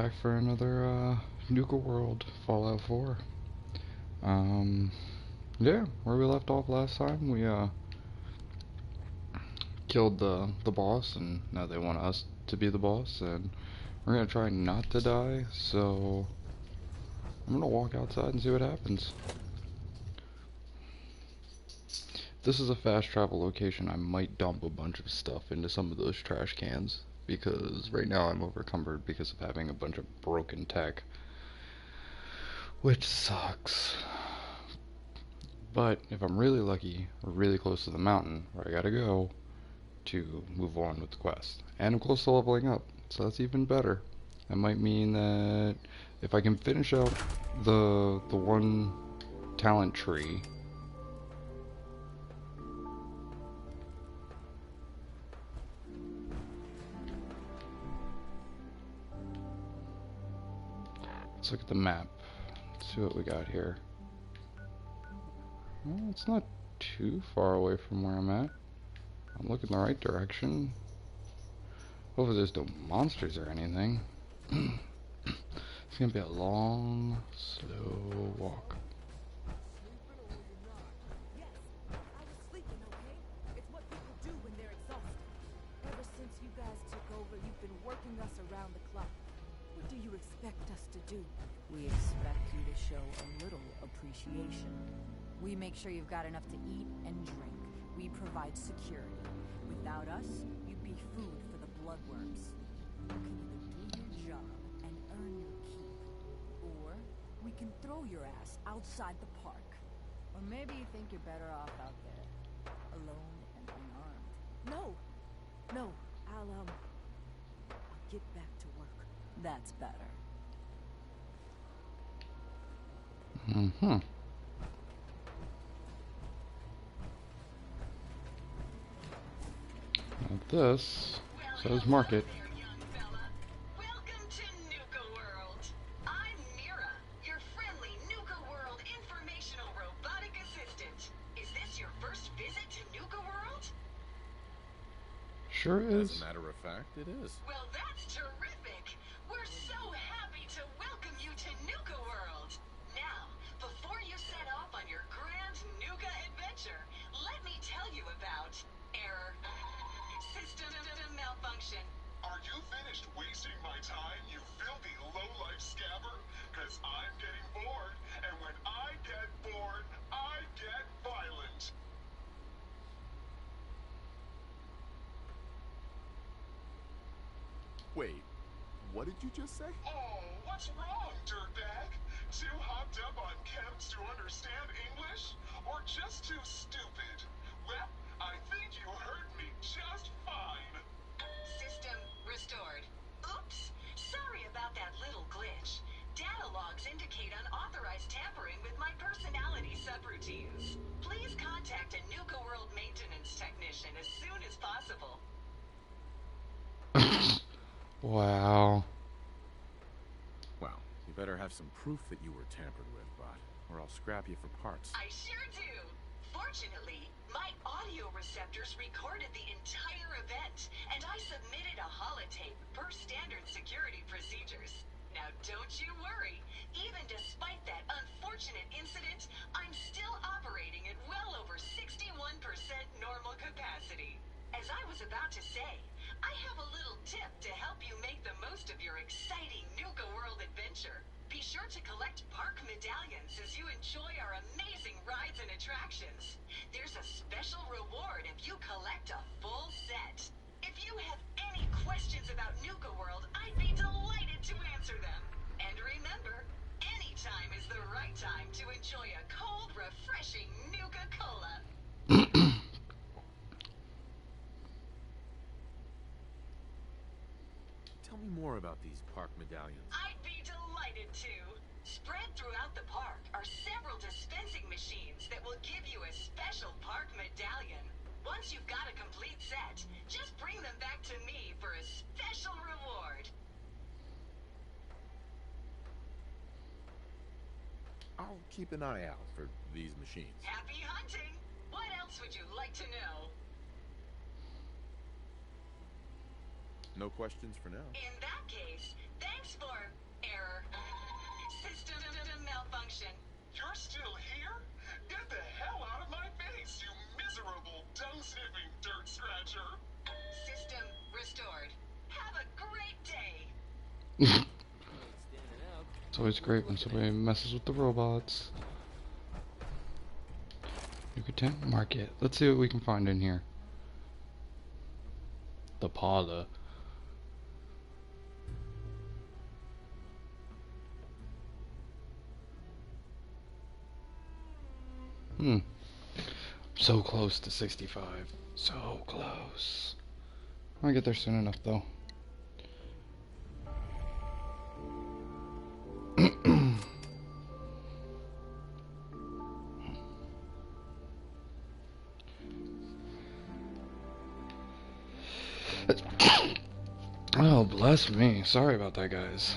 back for another Nuka World Fallout 4. Yeah, where we left off last time, we killed the boss, and now they want us to be the boss, and we're gonna try not to die. So I'm gonna walk outside and see what happens. This is a fast travel location. I might dump a bunch of stuff into some of those trash cans because right now I'm overcumbered because of having a bunch of broken tech, which sucks. But if I'm really lucky, we're really close to the mountain where I gotta go to move on with the quest. And I'm close to leveling up, so that's even better. That might mean that if I can finish out the one talent tree, let's look at the map. Let's see what we got here. Well, it's not too far away from where I'm at. I'm looking the right direction. Hopefully there's no monsters or anything. It's gonna be a long, slow walk. Yes, I was sleeping, okay? It's what people do when they're exhausted. Ever since you guys took over, you've been working us around the clock. What do you expect us to do? We expect you to show a little appreciation. We make sure you've got enough to eat and drink. We provide security. Without us, you'd be food for the bloodworms. You can either do your job and earn your keep, or we can throw your ass outside the park. Or maybe you think you're better off out there, alone and unarmed. No, I'll get back to work. That's better. Mm-hmm. This says market. There, young fella. Welcome to Nuka World. I'm Mira, your friendly Nuka World informational robotic assistant. Is this your first visit to Nuka World? Sure As is. a matter of fact, it is. Well, that's terrific. We're so happy to welcome you to Nuka World. Now, before you set off on your grand Nuka adventure, let me tell you about error. System malfunction. Are you finished wasting my time, you filthy low-life scabber? Cause I'm getting bored, and when I get bored, I get violent. Wait, what did you just say? Oh, what's wrong, dirtbag? Too hopped up on chems to understand English? Or just too stupid? Well, I think you heard me just fine. System restored. Oops. Sorry about that little glitch. Data logs indicate unauthorized tampering with my personality subroutines. Please contact a Nuka World maintenance technician as soon as possible. Wow. Well, you better have some proof that you were tampered with, bot, or I'll scrap you for parts. I sure do. Fortunately, my audio receptors recorded the entire event, and I submitted a holotape per standard security procedures. Now don't you worry. Even despite that unfortunate incident, I'm still operating at well over 61% normal capacity. As I was about to say, I have a little tip to help you make the most of your exciting Nuka World adventure. Be sure to collect park medallions as you enjoy our amazing rides and attractions. There's a special reward if you collect a full set. If you have any questions about Nuka World, I'd be delighted to answer them. And remember, any time is the right time to enjoy a cold, refreshing Nuka Cola. Tell me more about these park medallions. I'd be delighted to. Spread throughout the park are several dispensing machines that will give you a special park medallion. Once you've got a complete set, just bring them back to me for a special reward. I'll keep an eye out for these machines. Happy hunting! What else would you like to know? No questions for now. In that case, thanks for malfunction. You're still here? Get the hell out of my face, you miserable, dung-sniffing dirt scratcher! System restored. Have a great day. It's always great when somebody messes with the robots. Nuka Tent Market. Let's see what we can find in here. The parlor. So close to 65. So close. I'll get there soon enough, though. Oh, bless me. Sorry about that, guys.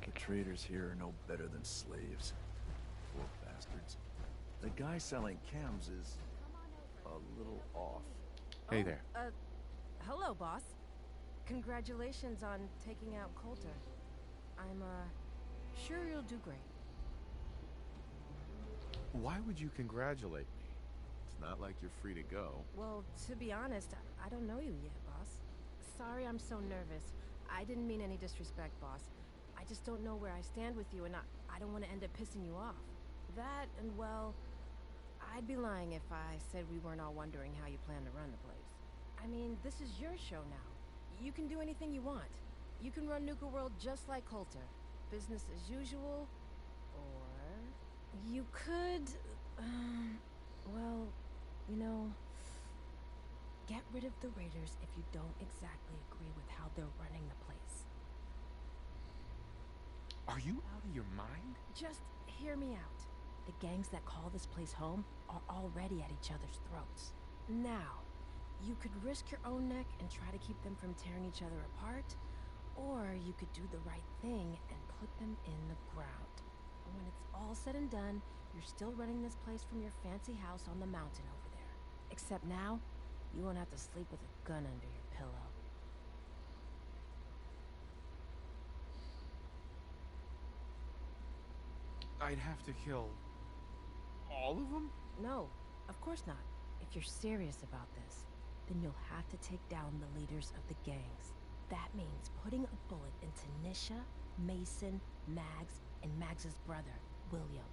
The traders here are no better than slaves. Poor bastards. The guy selling chems is a little off. Hey there. Hello, boss. Congratulations on taking out Coulter. I'm, sure you'll do great. Why would you congratulate me? It's not like you're free to go. Well, to be honest, I don't know you yet, boss. Sorry I'm so nervous. I didn't mean any disrespect, boss. I just don't know where I stand with you, and I don't want to end up pissing you off. That, and well, I'd be lying if I said we weren't all wondering how you plan to run the place. I mean, this is your show now. You can do anything you want. You can run Nuka World just like Coulter. Business as usual, or you could, well, you know, get rid of the Raiders if you don't exactly agree with how they're running the place. Are you out of your mind? Just hear me out. The gangs that call this place home are already at each other's throats. Now, you could risk your own neck and try to keep them from tearing each other apart, or you could do the right thing and put them in the ground. And when it's all said and done, you're still running this place from your fancy house on the mountain over there. Except now, you won't have to sleep with a gun under your pillow. I'd have to kill all of them? No, of course not. If you're serious about this, then you'll have to take down the leaders of the gangs. That means putting a bullet into Nisha, Mason, Mags, and Mags's brother, William.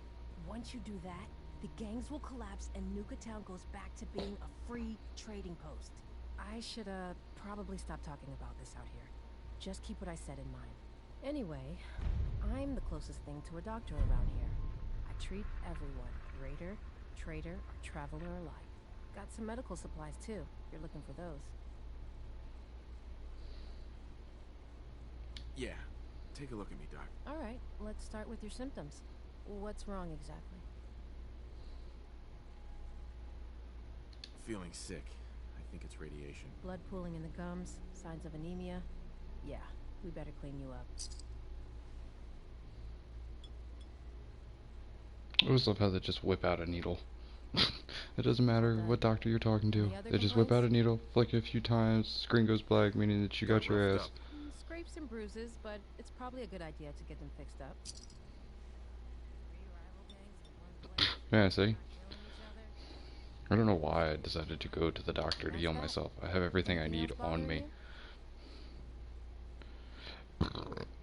Once you do that, the gangs will collapse and Nuka Town goes back to being a free trading post. I should, probably stop talking about this out here. Just keep what I said in mind. Anyway, I'm the closest thing to a doctor around here. I treat everyone, raider, trader, or traveler alike. Got some medical supplies too, if you're looking for those. Yeah. Take a look at me, Doc. Alright, let's start with your symptoms. What's wrong exactly? Feeling sick. I think it's radiation. Blood pooling in the gums, signs of anemia. Yeah, we better clean you up. I always love how they just whip out a needle. It doesn't matter what doctor you're talking to. Any other They just whip out a complaints? needle, flick it a few times, screen goes black, meaning that you got your roughed ass. up. Scrapes and bruises, but it's probably a good idea to get them fixed up. Yeah, see? I don't know why I decided to go to the doctor to heal myself. I have everything I need on me.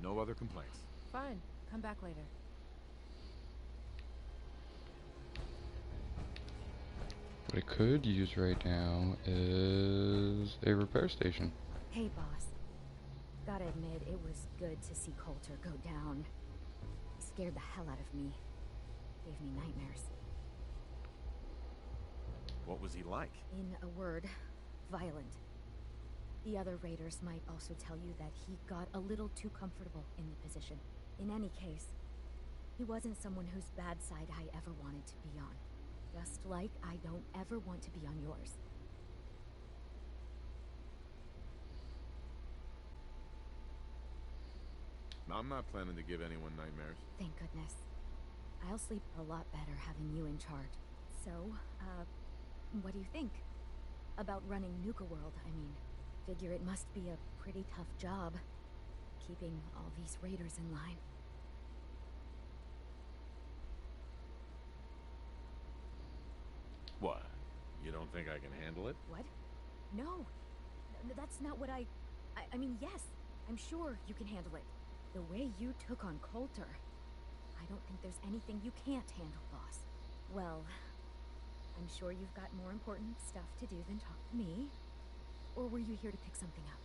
No other complaints. Fine, come back later. What I could use right now is a repair station. Hey, boss. Gotta admit, it was good to see Coulter go down. He scared the hell out of me. Gave me nightmares. What was he like? In a word, violent. The other raiders might also tell you that he got a little too comfortable in the position. In any case, he wasn't someone whose bad side I ever wanted to be on. Just like I don't ever want to be on yours. I'm not planning to give anyone nightmares. Thank goodness. I'll sleep a lot better having you in charge. So, what do you think? About running Nuka World, I mean. Figure it must be a pretty tough job. keeping all these raiders in line. What? You don't think I can handle it? What? No. That's not what I mean, yes, I'm sure you can handle it. The way you took on Coulter, I don't think there's anything you can't handle, boss. Well, I'm sure you've got more important stuff to do than talk to me. Or were you here to pick something up?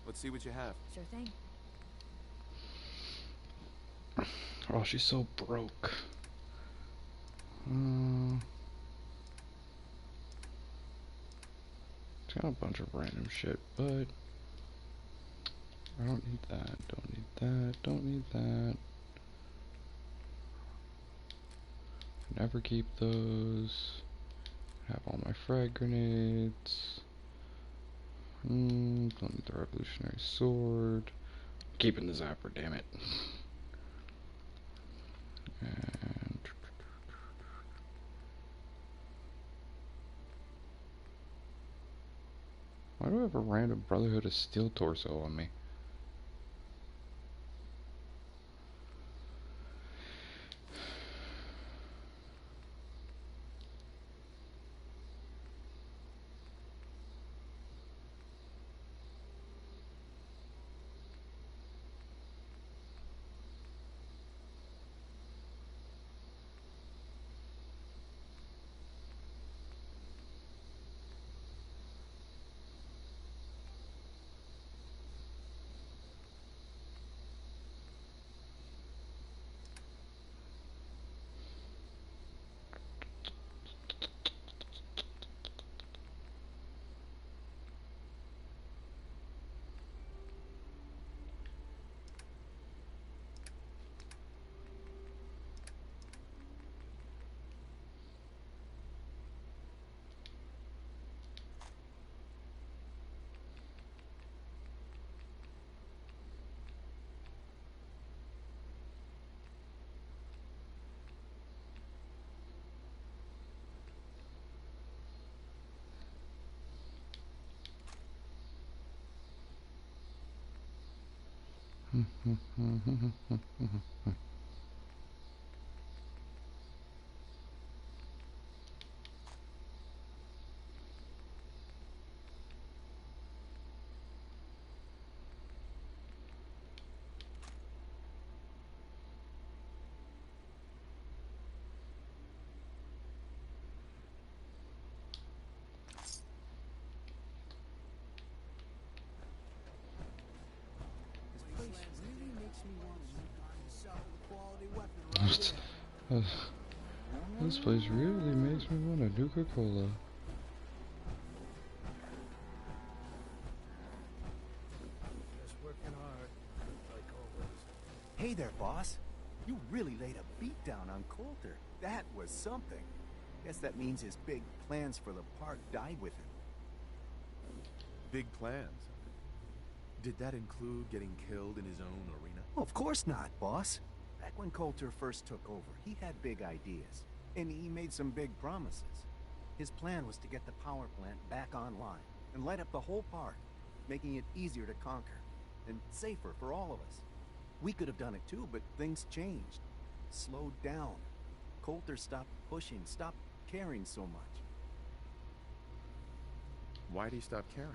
Let's see what you have. Sure thing. Oh, she's so broke. It's got a bunch of random shit, but I don't need that, don't need that, don't need that. Never keep those. Have all my frag grenades. Don't need the revolutionary sword. Keeping the zapper, damn it. And why do I have a random Brotherhood of Steel torso on me? This place really makes me want a Nuka Cola. Hey there, boss. You really laid a beat down on Coulter. That was something. Guess that means his big plans for the park died with him. Big plans. Did that include getting killed in his own arena? Of course not, boss. Back when Coulter first took over, he had big ideas. And he made some big promises. His plan was to get the power plant back online and light up the whole park, making it easier to conquer and safer for all of us. We could have done it too, but things changed. Slowed down. Coulter stopped pushing, stopped caring so much. Why'd he stop caring?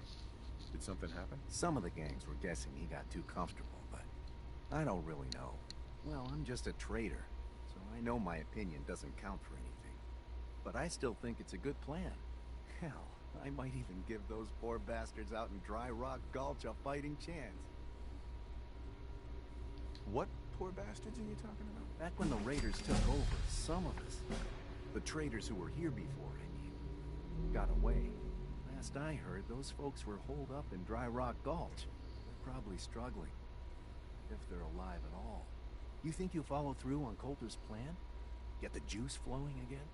Did something happen? Some of the gangs were guessing he got too comfortable, but I don't really know. Well, I'm just a trader, so I know my opinion doesn't count for anything. But I still think it's a good plan. Hell, I might even give those poor bastards out in Dry Rock Gulch a fighting chance. What poor bastards are you talking about? Back when the raiders took over, some of us, the traders who were here before, I mean, got away. Last I heard, those folks were holed up in Dry Rock Gulch. They're probably struggling. If they're alive at all. You think you'll follow through on Coulter's plan? Get the juice flowing again?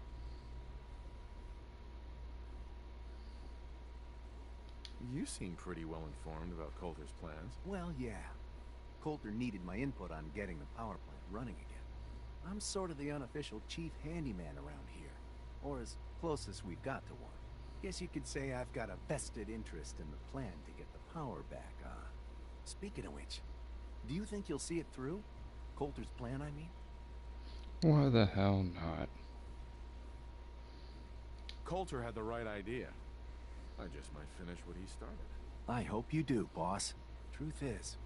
You seem pretty well informed about Coulter's plans. Well, yeah. Coulter needed my input on getting the power plant running again. I'm sort of the unofficial chief handyman around here. Or as close as we've got to one. Guess you could say I've got a vested interest in the plan to get the power back on. Speaking of which, do you think you'll see it through? Coulter's plan, I mean? Why the hell not? Coulter had the right idea. I just might finish what he started. I hope you do, boss. Truth is,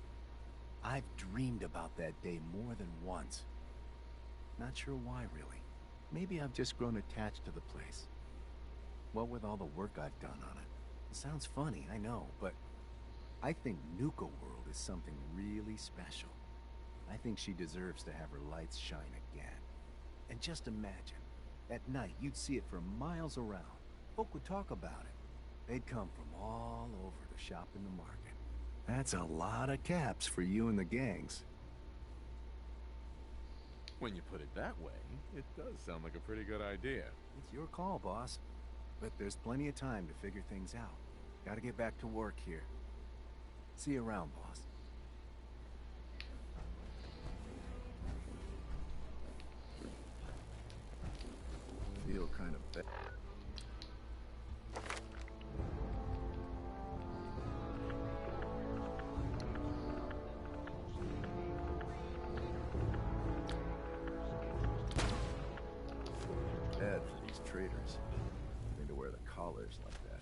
I've dreamed about that day more than once. Not sure why, really. Maybe I've just grown attached to the place. What with all the work I've done on it. It sounds funny, I know, but I think Nuka World is something really special. I think she deserves to have her lights shine again. And just imagine, at night you'd see it for miles around. Folk would talk about it. They'd come from all over to shop in the market. That's a lot of caps for you and the gangs. When you put it that way, it does sound like a pretty good idea. It's your call, boss. But there's plenty of time to figure things out. Gotta get back to work here. See you around, boss. Feel kind of bad. Bad for these traders. Need to wear the collars like that.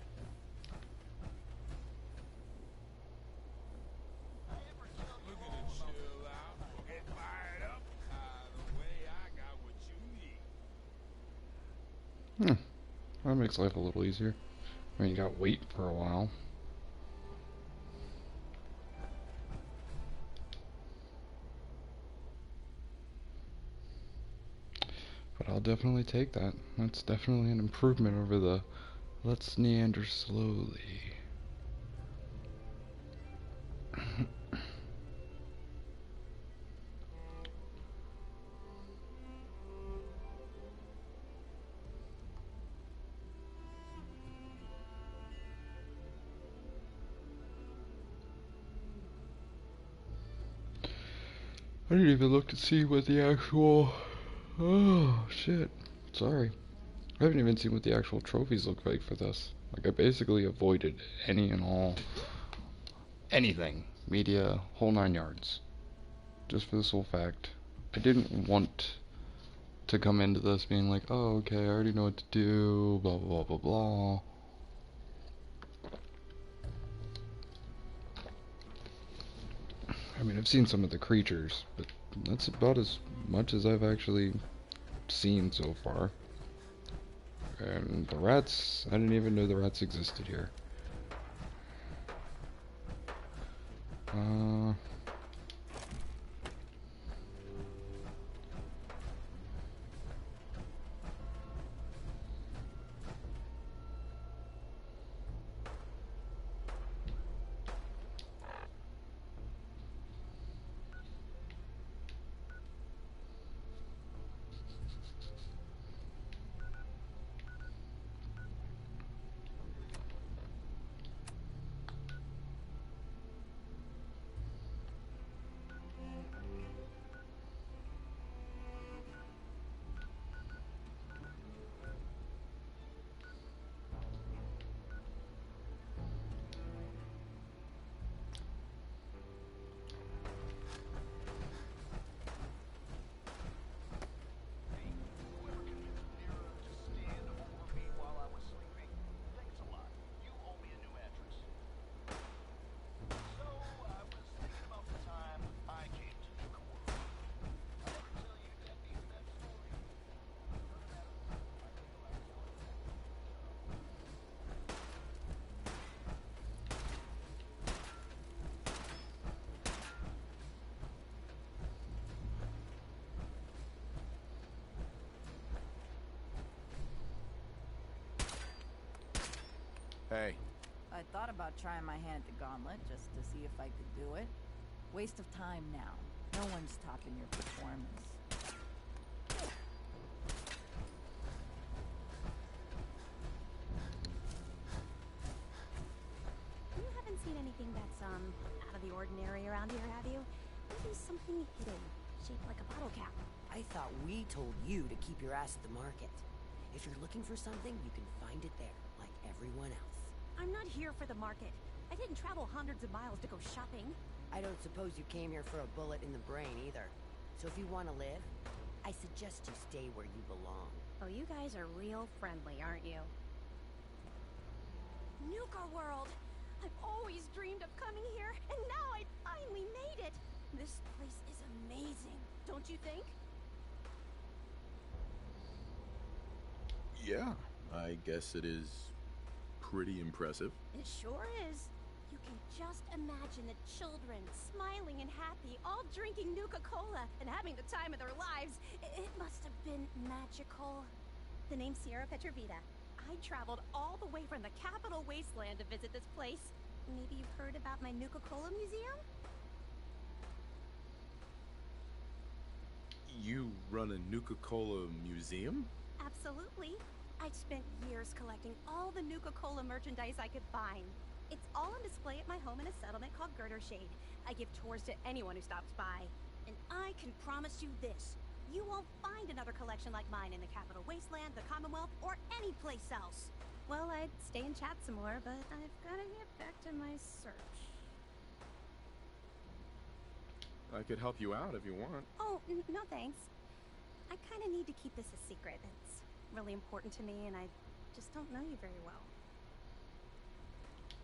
That makes life a little easier. I mean, you gotta wait for a while. But I'll definitely take that. That's definitely an improvement over the let's neander slowly. I didn't even look to see what the actual... Oh, shit. Sorry. I haven't even seen what the actual trophies look like for this. Like, I basically avoided any and all... anything. Media, whole 9 yards. Just for the sole fact. I didn't want to come into this being like, oh, okay, I already know what to do, blah, blah, blah, blah. I mean, I've seen some of the creatures, but that's about as much as I've actually seen so far. And the rats, I didn't even know the rats existed here. Hey. I thought about trying my hand at the gauntlet just to see if I could do it. Waste of time now. No one's topping your performance. You haven't seen anything that's, out of the ordinary around here, have you? Maybe something hidden, shaped like a bottle cap. I thought we told you to keep your ass at the market. If you're looking for something, you can find it there, like everyone else. I'm not here for the market. I didn't travel hundreds of miles to go shopping. I don't suppose you came here for a bullet in the brain either. So if you want to live, I suggest you stay where you belong. Oh, you guys are real friendly, aren't you? Nuka World! I've always dreamed of coming here, and now I finally made it! This place is amazing, don't you think? Yeah, I guess it is pretty impressive. It sure is. You can just imagine the children, smiling and happy, all drinking Nuka-Cola and having the time of their lives. It must have been magical. The name's Sierra Petrovita. I traveled all the way from the capital wasteland to visit this place. Maybe you've heard about my Nuka-Cola museum? You run a Nuka-Cola museum? Absolutely. I've spent years collecting all the Nuka-Cola merchandise I could find. It's all on display at my home in a settlement called Girdershade. I give tours to anyone who stops by. And I can promise you this. You won't find another collection like mine in the Capital Wasteland, the Commonwealth, or any place else. Well, I'd stay and chat some more, but I've gotta get back to my search. I could help you out if you want. Oh, no thanks. I kinda need to keep this a secret. It's really important to me, and I just don't know you very well.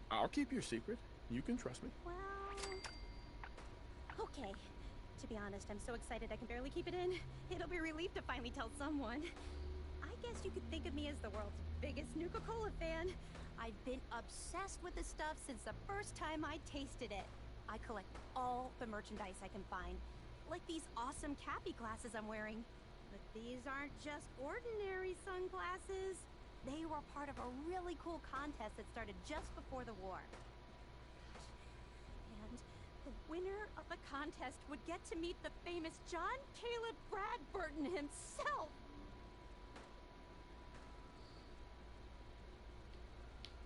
I'll keep your secret. You can trust me. Well... okay. To be honest, I'm so excited I can barely keep it in. It'll be a relief to finally tell someone. I guess you could think of me as the world's biggest Nuka-Cola fan. I've been obsessed with this stuff since the first time I tasted it. I collect all the merchandise I can find. Like these awesome Cappy glasses I'm wearing. But these aren't just ordinary sunglasses. They were part of a really cool contest that started just before the war. And the winner of the contest would get to meet the famous John Caleb Bradburton himself.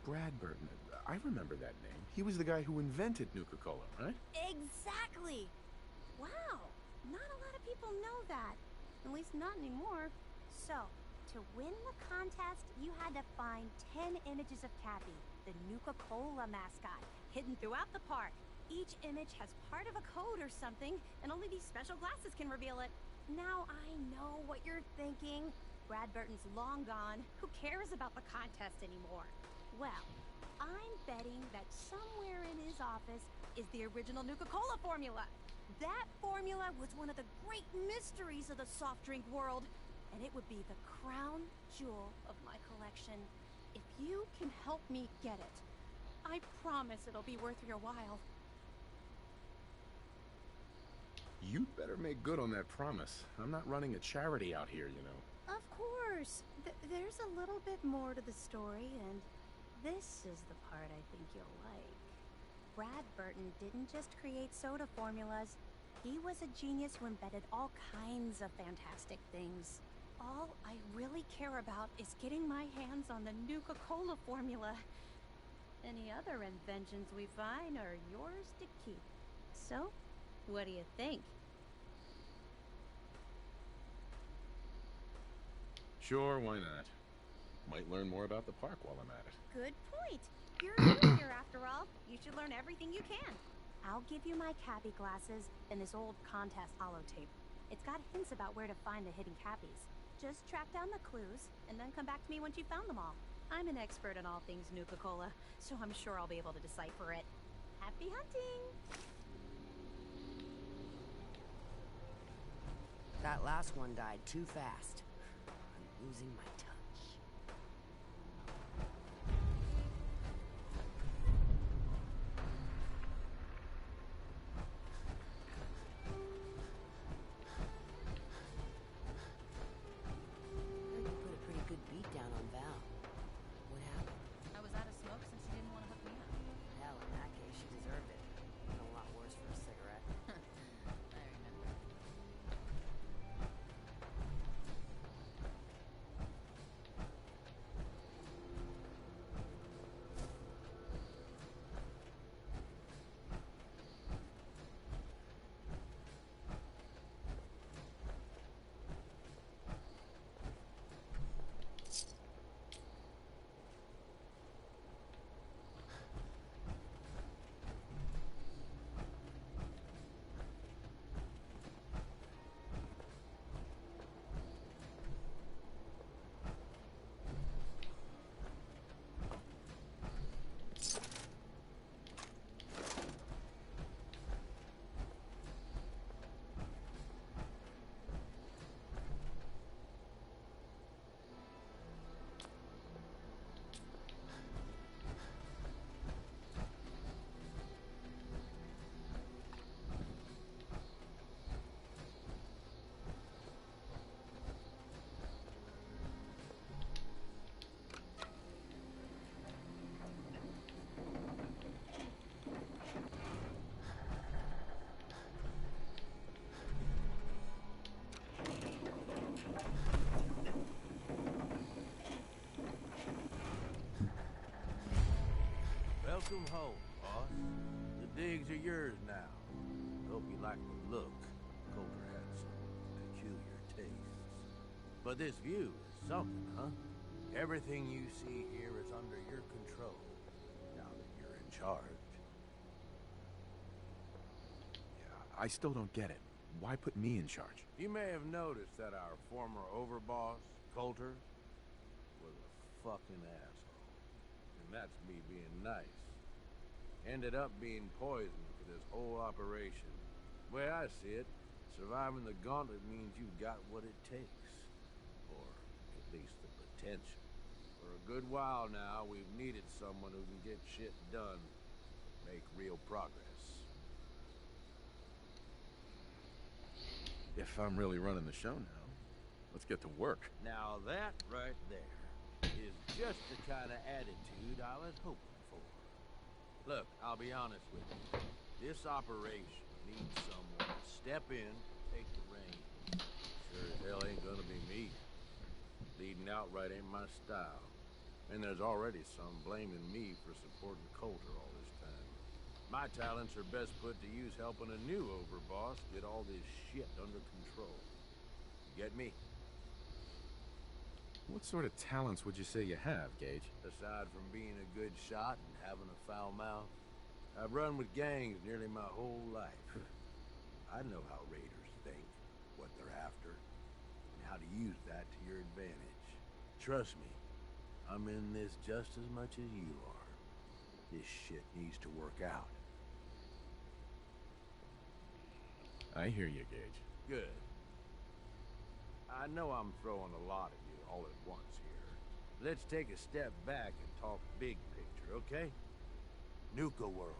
Bradburton. I remember that name. He was the guy who invented Nuka-Cola, right? Exactly. Wow. Not a lot of people know that. At least not anymore. So, to win the contest, you had to find 10 images of Cappy, the Nuka-Cola mascot, hidden throughout the park. Each image has part of a code or something, and only these special glasses can reveal it. Now I know what you're thinking. Bradburton's long gone. Who cares about the contest anymore? Well, I'm betting that somewhere in his office is the original Nuka-Cola formula. That formula was one of the great mysteries of the soft drink world, and it would be the crown jewel of my collection. If you can help me get it, I promise it'll be worth your while. You'd better make good on that promise. I'm not running a charity out here, you know. Of course. There's a little bit more to the story, and this is the part I think you'll like. Bradburton didn't just create soda formulas. He was a genius who invented all kinds of fantastic things. All I really care about is getting my hands on the Nuka-Cola formula. Any other inventions we find are yours to keep. So, what do you think? Sure, why not? Might learn more about the park while I'm at it. Good point. You're new here after all. You should learn everything you can. I'll give you my Cappy glasses and this old contest holotape. It's got hints about where to find the hidden Cappies. Just track down the clues, and then come back to me once you've found them all. I'm an expert in all things Nuka-Cola, so I'm sure I'll be able to decipher it. Happy hunting! That last one died too fast. I'm losing my touch. Heard you put a pretty good beat down on Val. What happened? I was out of smoke since you didn't want to hook me up. Hell, in that case, she deserved it. Been a lot worse for a cigarette. I remember. Welcome home, boss. The digs are yours now. Hope you like the look. Coulter had some peculiar tastes. But this view is something, huh? Everything you see here is under your control, now that you're in charge. I still don't get it. Why put me in charge? You may have noticed that our former overboss, Coulter, was a fucking asshole. And that's me being nice. Ended up being poisoned for this whole operation. The way I see it, surviving the gauntlet means you've got what it takes. Or at least the potential. For a good while now, we've needed someone who can get shit done. Make real progress. If I'm really running the show now, let's get to work. Now that right there is just the kind of attitude I was hoping for. Look, I'll be honest with you. This operation needs someone to step in, take the reins. Sure as hell ain't gonna be me. Leading outright ain't my style. And there's already some blaming me for supporting Coulter all this time. My talents are best put to use helping a new overboss get all this shit under control. Get me? What sort of talents would you say you have, Gage? Aside from being a good shot and having a foul mouth, I've run with gangs nearly my whole life. I know how raiders think, what they're after, and how to use that to your advantage. Trust me, I'm in this just as much as you are. This shit needs to work out. I hear you, Gage. Good. I know I'm throwing a lot at you all at once here. Let's take a step back and talk big picture, okay? Nuka world.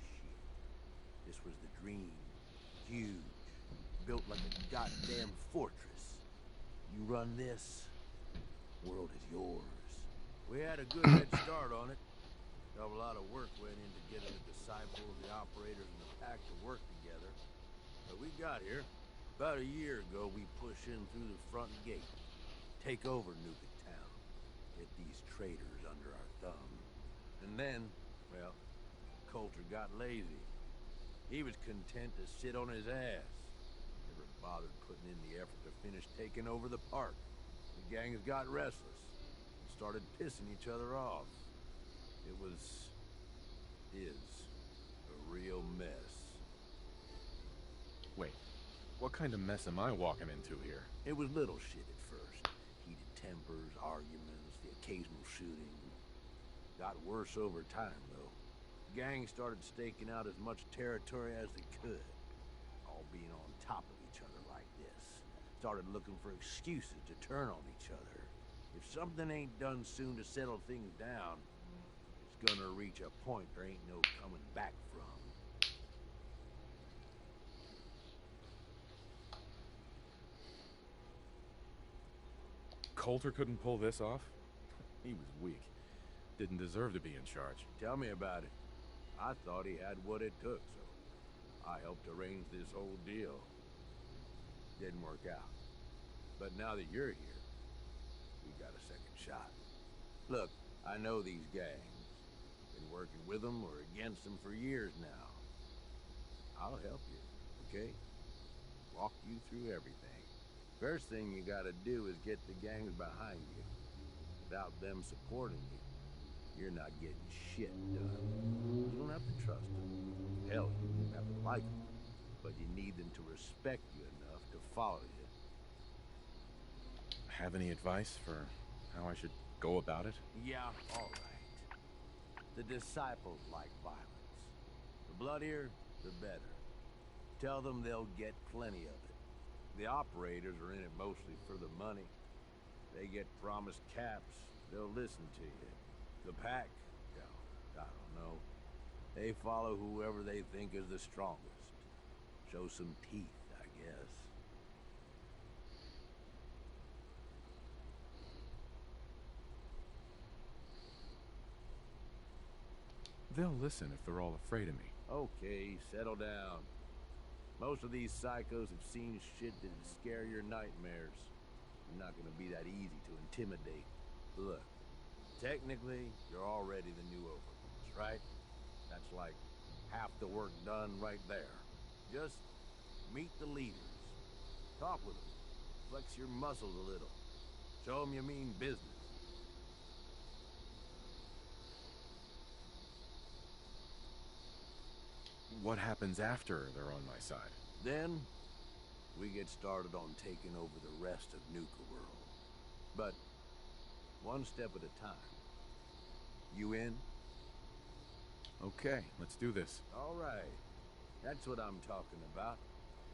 Shit. This was the dream. Huge. Built like a goddamn fortress. You run this, world is yours. We had a good head start on it. A lot of work went into getting the disciples, the operators, and the pack to work together. But we got here. About a year ago, we pushed in through the front gate. Take over Nuka Town. Get these traitors under our thumb. And then, well, Coulter got lazy. He was content to sit on his ass. Never bothered putting in the effort to finish taking over the park. The gangs got restless and started pissing each other off. It is a real mess. Wait, what kind of mess am I walking into here? It was little shit at first. Heated tempers, arguments, the occasional shooting. Got worse over time, though. Gangs started staking out as much territory as they could. All being on top of each other like this. Started looking for excuses to turn on each other. If something ain't done soon to settle things down, it's gonna reach a point there ain't no coming back from. Coulter couldn't pull this off? He was weak. Didn't deserve to be in charge. Tell me about it. I thought he had what it took, so I helped arrange this whole deal. Didn't work out. But now that you're here, we got a second shot. Look, I know these gangs. Been working with them or against them for years now. I'll help you, okay? Walk you through everything. First thing you gotta do is get the gangs behind you. Without them supporting you, you're not getting shit done. You don't have to trust them. Hell, you don't have to like them. But you need them to respect you enough to follow you. Have any advice for how I should go about it? Yeah, all right. The disciples like violence. The bloodier, the better. Tell them they'll get plenty of it. The operators are in it mostly for the money. They get promised caps, they'll listen to you. The pack, well, I don't know. They follow whoever they think is the strongest. Show some teeth, I guess. They'll listen if they're all afraid of me. Okay, settle down. Most of these psychos have seen shit that'd scare your nightmares. You're not gonna be that easy to intimidate. Look, technically, you're already the new overboss. right? That's like half the work done right there. Just meet the leaders. Talk with them. Flex your muscles a little. Show them you mean business. What happens after they're on my side? Then, we get started on taking over the rest of Nuka World. But, one step at a time. You in? Okay, let's do this. All right. That's what I'm talking about.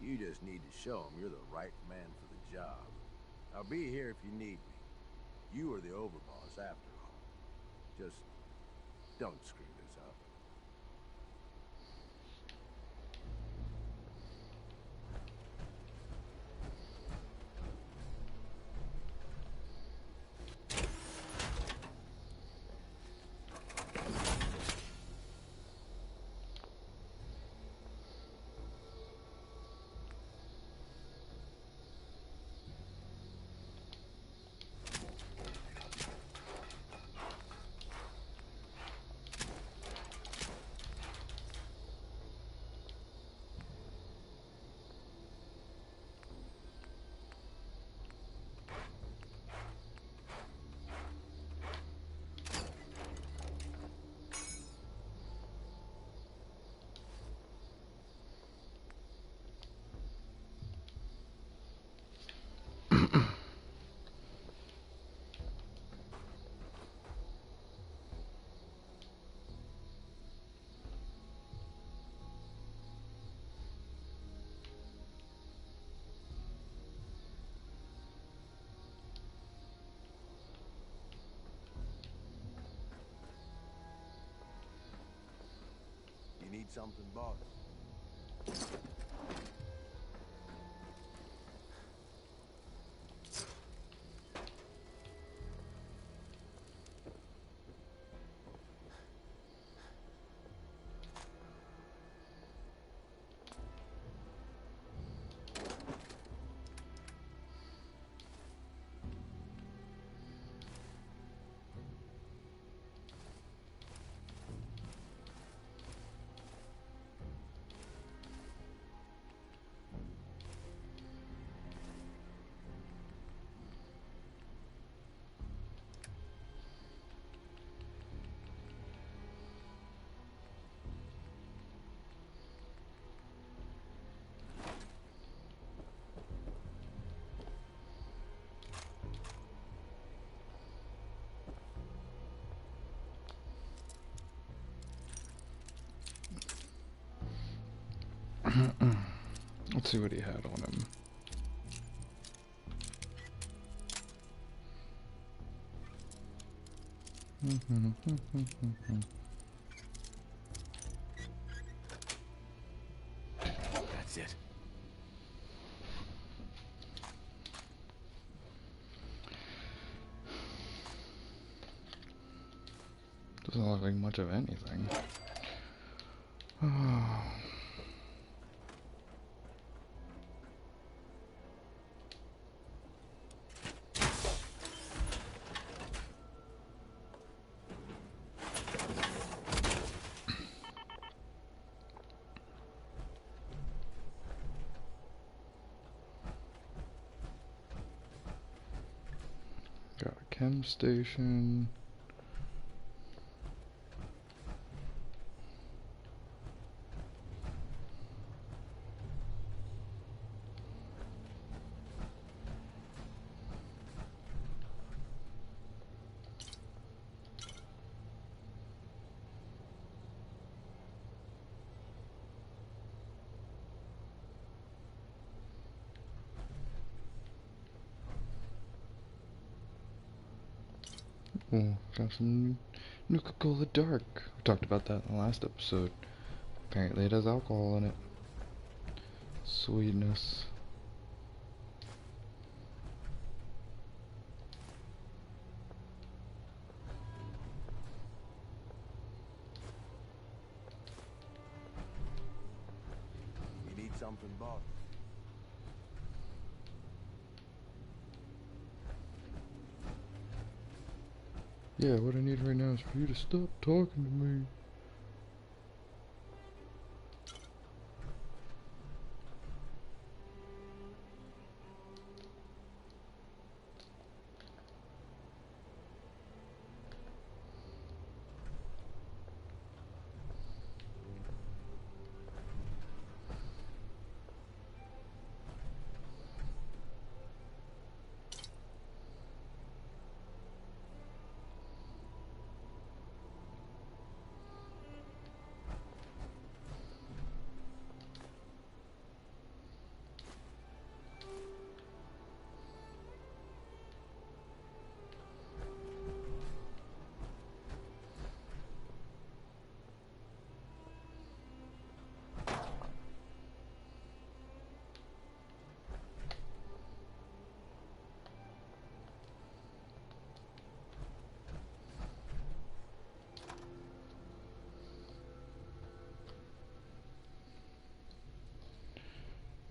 You just need to show them you're the right man for the job. I'll be here if you need me. You are the overboss after all. Just don't screw this up. You need something, boss? Let's see what he had on him. That's it. Doesn't look like much of anything. Got a chem station. Oh, got some Nuka Cola Dark. We talked about that in the last episode. Apparently it has alcohol in it. Sweetness. You need something, boss? Yeah, what I need right now is for you to stop talking to me.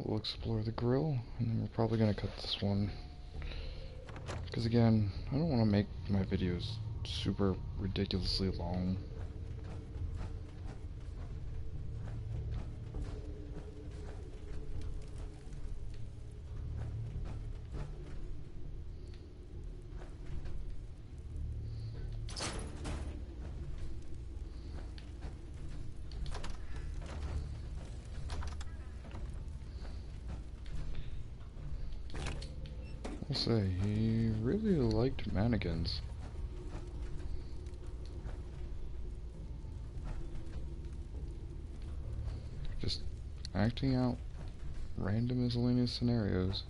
we'll explore the grill, and then we're probably gonna cut this one. Because again, I don't want to make my videos super ridiculously long. I'll say, he really liked mannequins. Just acting out random miscellaneous scenarios.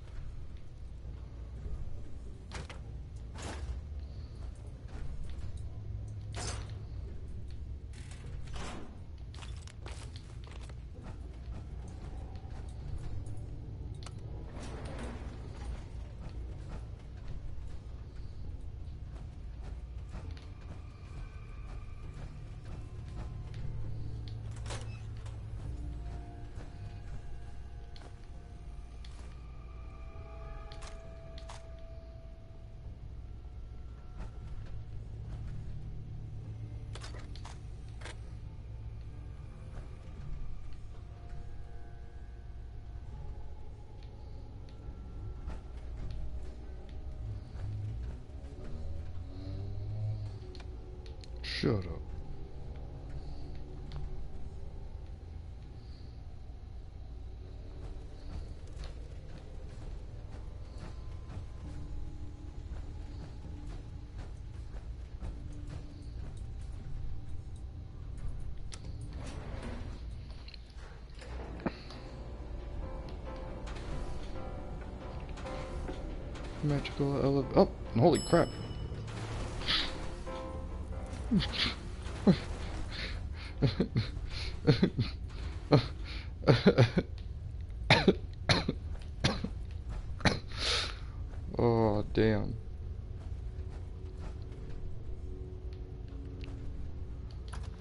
Shut up. Magical elevator. Oh, holy crap. Oh, damn.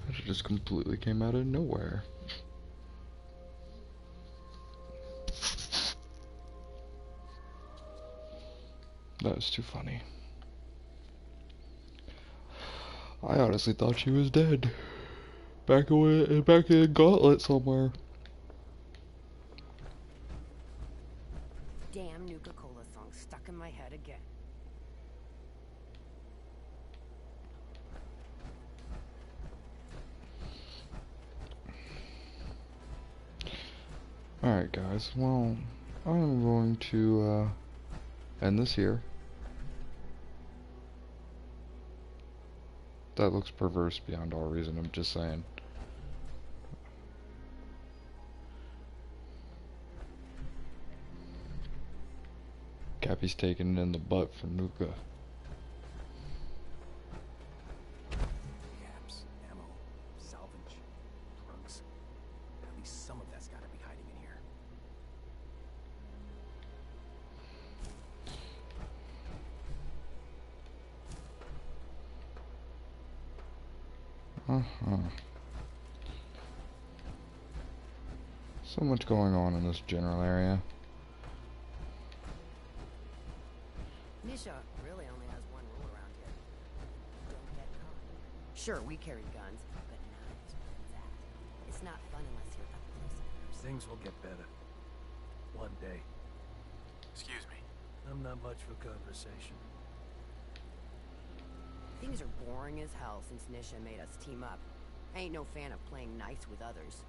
That just completely came out of nowhere. That was too funny. I honestly thought she was dead. Back in a gauntlet somewhere. Damn Nuka Cola song stuck in my head again. Alright guys, well, I'm going to end this here. That looks perverse beyond all reason, I'm just saying. Cappy's taking it in the butt for Nuka. Caps, ammo, salvage, drugs. At least some of that's gotta be hiding in here. So much going on in this general area. Nisha really only has one rule around here. Don't get caught. Sure, we carry guns, but knives where it's at. It's not fun unless you're up close and personal. Things will get better. One day. Excuse me. I'm not much for conversation. Things are boring as hell since Nisha made us team up. I ain't no fan of playing nice with others.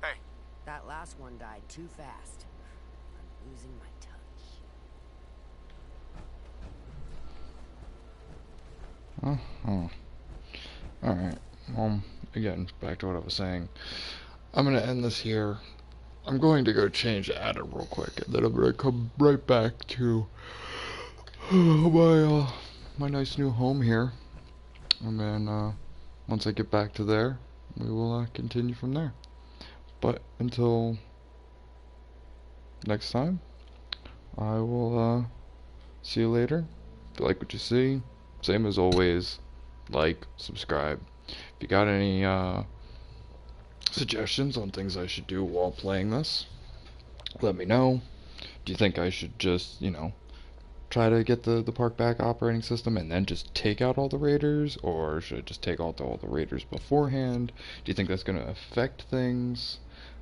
Hey. That last one died too fast. I'm losing my touch. Alright, again, back to what I was saying. I'm gonna end this here. I'm going to go change the adder real quick, and then I'm gonna come right back to my nice new home here. And then, once I get back to there, we will continue from there. But until next time, I will see you later. If you like what you see, same as always, like, subscribe. If you got any suggestions on things I should do while playing this, Let me know. Do you think I should just, try to get the park back operating system and then just take out all the raiders? Or should I just take out all the raiders beforehand? Do you think that's going to affect things?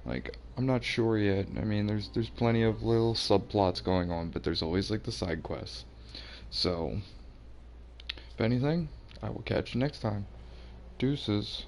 Like, I'm not sure yet. I mean, there's plenty of little subplots going on, but there's always like the side quests. So, if anything, I will catch you next time. Deuces.